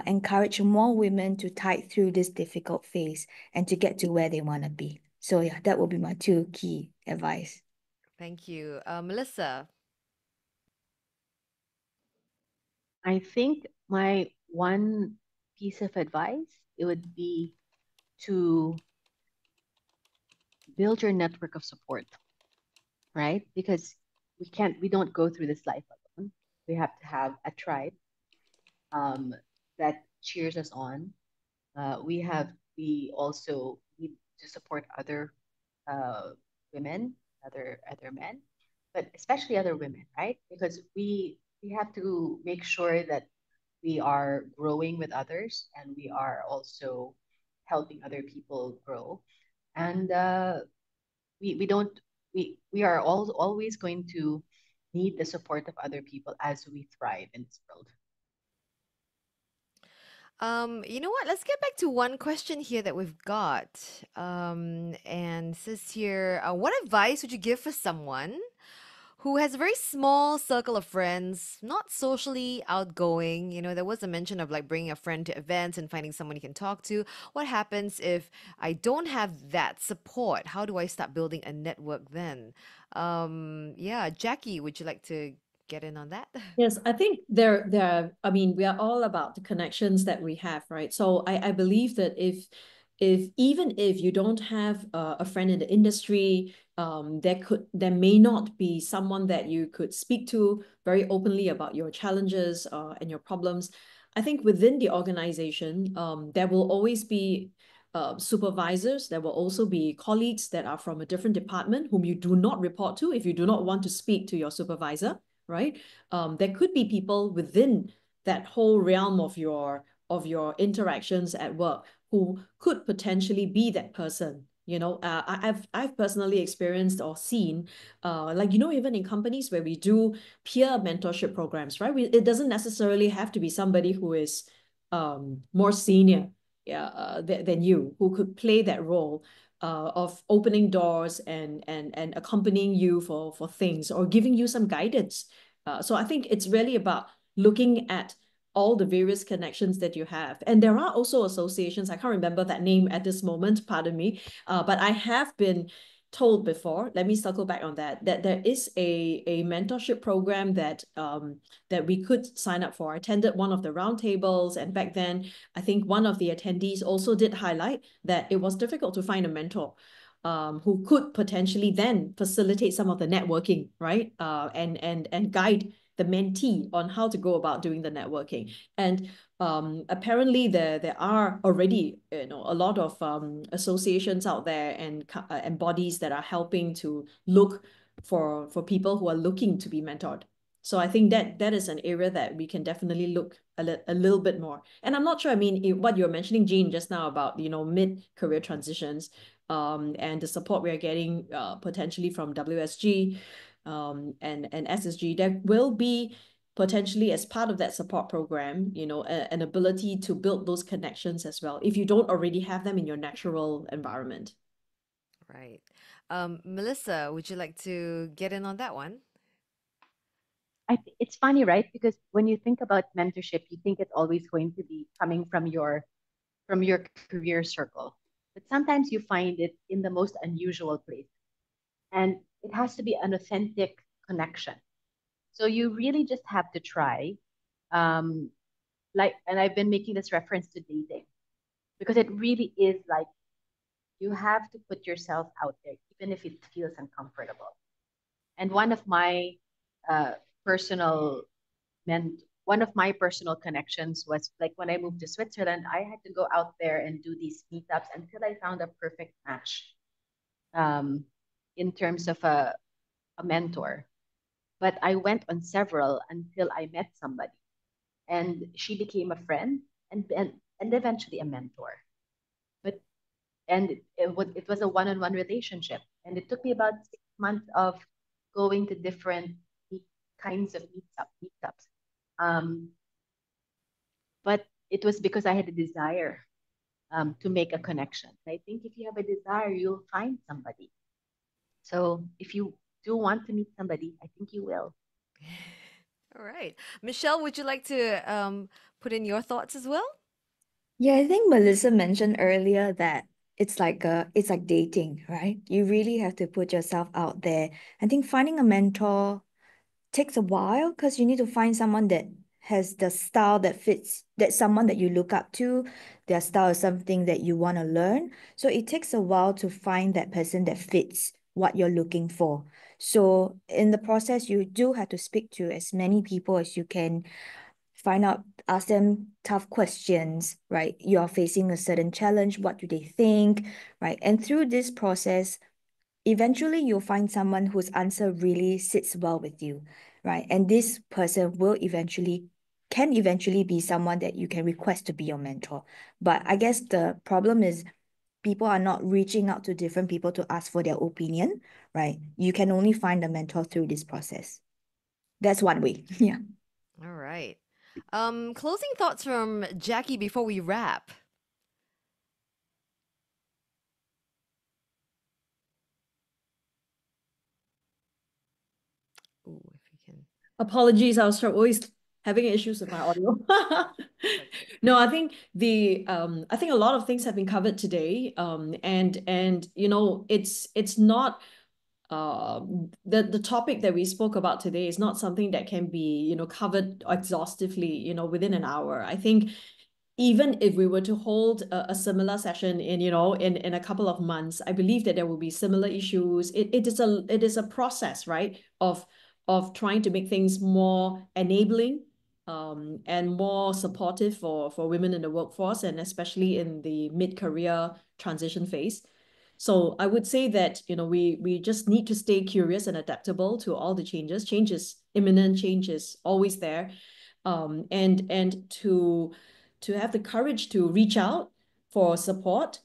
S2: encourage more women to tide through this difficult phase and to get to where they want to be. So yeah, that will be my two key advice.
S1: Thank you. Melissa?
S4: I think my one piece of advice, it would be to build your network of support, right? Because we don't go through this life alone. We have to have a tribe that cheers us on. We also need to support other women, other men, but especially other women, right? Because we have to make sure that we are growing with others, and we are also helping other people grow. And we don't we are always going to need the support of other people as we thrive in this world.
S1: You know what? Let's get back to one question here that we've got. And it says here, what advice would you give for someone who has a very small circle of friends, not socially outgoing? There was a mention of like bringing a friend to events and finding someone you can talk to. What happens if I don't have that support? How do I start building a network then? Yeah, Jacqui, would you like to get in on that?
S3: Yes, I think I mean, we are all about the connections that we have, right? So I believe that if even if you don't have a friend in the industry, there may not be someone that you could speak to very openly about your challenges and your problems. I think within the organization, there will always be supervisors. There will also be colleagues that are from a different department whom you do not report to if you do not want to speak to your supervisor, right? There could be people within that whole realm of your interactions at work who could potentially be that person. I've personally experienced or seen, like, even in companies where we do peer mentorship programs, right? It doesn't necessarily have to be somebody who is more senior, than you, who could play that role of opening doors and accompanying you for things, or giving you some guidance. So I think it's really about looking at all the various connections that you have. And there are also associations, I can't remember that name at this moment, pardon me, but I have been told before, let me circle back on that there is a mentorship program that we could sign up for. I attended one of the roundtables, and back then, I think one of the attendees also did highlight that it was difficult to find a mentor. who could potentially then facilitate some of the networking, right? And guide the mentee on how to go about doing the networking. And apparently there are already a lot of associations out there and bodies that are helping to look for people who are looking to be mentored. So I think that is an area that we can definitely look a little bit more. And I'm not sure, I mean, what you're mentioning, Jean, just now about, mid-career transitions, and the support we are getting potentially from WSG and SSG, there will be potentially, as part of that support program, an ability to build those connections as well, if you don't already have them in your natural environment.
S1: Right. Melissa, would you like to get in on that one?
S4: It's funny, right? Because when you think about mentorship, you think it's always going to be coming from your career circle. But sometimes you find it in the most unusual place. And it has to be an authentic connection. So you really just have to try. Um, and I've been making this reference to dating because it really is like you have to put yourself out there, even if it feels uncomfortable. And uh, personal one of my personal connections was like when I moved to Switzerland, I had to go out there and do these meetups until I found a perfect match um, in terms of a mentor. But I went on several until I met somebody, and she became a friend and eventually a mentor. But and it was a one-on-one relationship, and it took me about 6 months of going to different kinds of meetups. Um, but it was because I had a desire to make a connection. And I think if you have a desire, you'll find somebody. So if you do want to meet somebody, I think you will.
S1: All right. Michelle, would you like to put in your thoughts as well?
S2: Yeah, I think Melissa mentioned earlier that it's like dating, right? You really have to put yourself out there. I think finding a mentor takes a while because you need to find someone that has the style that fits, that someone that you look up to. Their style is something that you want to learn. So it takes a while to find that person that fits what you're looking for. So in the process, you do have to speak to as many people as you can, find out, ask them tough questions, right? You're facing a certain challenge. What do they think, right? And through this process, eventually you'll find someone whose answer really sits well with you, right? And this person can eventually be someone that you can request to be your mentor. But I guess the problem is people are not reaching out to different people to ask for their opinion, right? You can only find a mentor through this process. That's one way. Yeah.
S1: All right. Closing thoughts from Jacqui before we wrap. Ooh, if you can.
S3: Apologies, I was always having issues with my audio. No, I think I think a lot of things have been covered today. And it's not the topic that we spoke about today is not something that can be, covered exhaustively, within an hour. I think even if we were to hold a similar session in a couple of months, I believe that there will be similar issues. It is a process, right, of trying to make things more enabling and more supportive for women in the workforce, and especially in the mid-career transition phase. So I would say that we just need to stay curious and adaptable to all the changes. Change is imminent, change is always there, and to have the courage to reach out for support,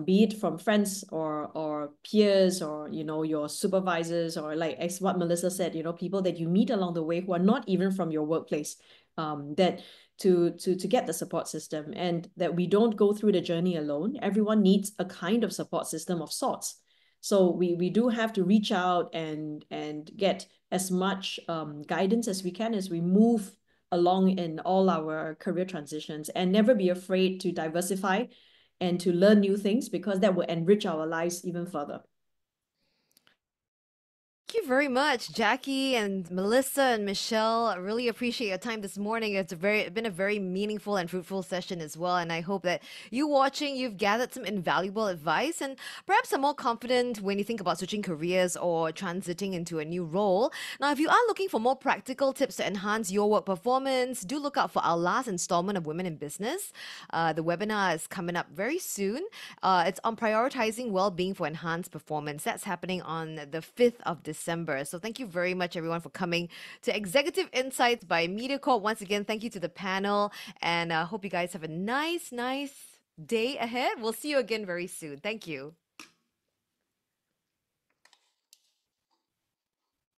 S3: be it from friends or peers or your supervisors, or like as what Melissa said, people that you meet along the way who are not even from your workplace, that to get the support system, and that we don't go through the journey alone. Everyone needs a kind of support system of sorts. So we do have to reach out and get as much guidance as we can as we move along in all our career transitions, and never be afraid to diversify and to learn new things, because that will enrich our lives even further.
S1: Thank you very much, Jackie and Melissa and Michelle. I really appreciate your time this morning. It's been a very meaningful and fruitful session as well. And I hope that you watching, you've gathered some invaluable advice and perhaps are more confident when you think about switching careers or transiting into a new role. Now, if you are looking for more practical tips to enhance your work performance, do look out for our last installment of Women in Business. The webinar is coming up very soon. It's on prioritizing well-being for enhanced performance. That's happening on the 5th of December. So thank you very much, everyone, for coming to Executive Insights by Mediacorp. Once again, thank you to the panel, and I hope you guys have a nice day ahead. We'll see you again very soon. Thank you.